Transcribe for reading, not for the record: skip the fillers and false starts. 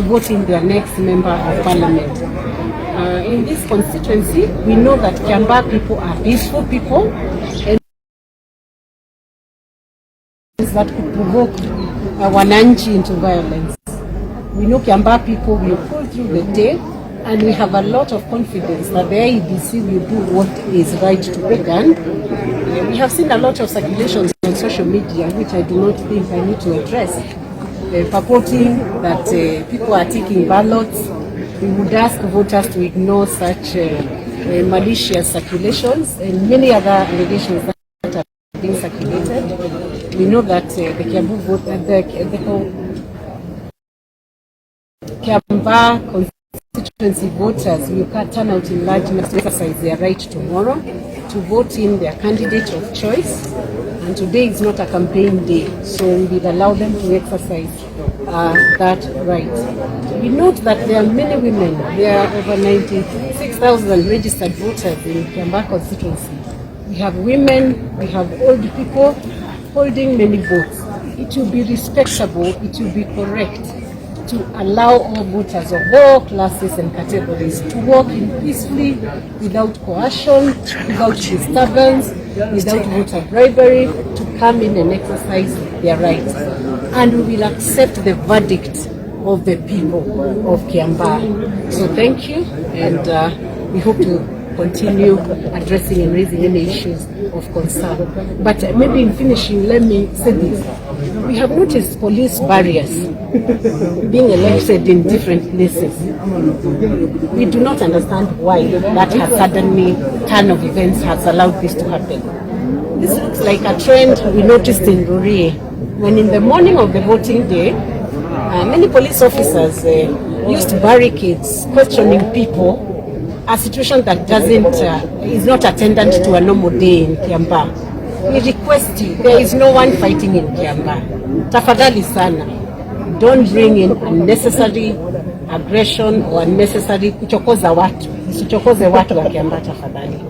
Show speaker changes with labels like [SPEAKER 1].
[SPEAKER 1] to vote in their next member of parliament. In this constituency, we know that Kiambaa people are peaceful people, and that could provoke wananchi into violence. We know Kiambaa people will pull through the day, and we have a lot of confidence that the IEBC will do what is right to be done. We have seen a lot of circulations on social media, which I do not think I need to address, purporting that people are taking ballots. We would ask voters to ignore such malicious circulations and many other allegations that are being circulated. We know that the Kiambaa constituency voters will turn out in large numbers to exercise their right tomorrow to vote in their candidate of choice. And today is not a campaign day, so we will allow them to exercise that right. We note that there are many women. There are over 96,000 registered voters in Kiambaa constituency. We have women, we have old people holding many votes. It will be respectable, it will be correct to allow all voters of all classes and categories to walk in peacefully, without coercion, without disturbance, without voter bribery, to come in and exercise their rights. And we will accept the verdict of the people of Kiambaa. So thank you, and we hope to continue addressing and raising any issues of concern. But maybe in finishing, let me say this. We have noticed police barriers being erected in different places. We do not understand why that has suddenly, turn of events has allowed this to happen. This looks like a trend we noticed in Rurii, when in the morning of the voting day, many police officers used barricades questioning people, a situation that is not attendant to a normal day in Kiambaa. We request you, there is no one fighting in Kiambaa. Tafadhali sana, don't bring in unnecessary aggression or unnecessary kuchokoza watu. Usichokoze watu wa Kiambaa tafadhali.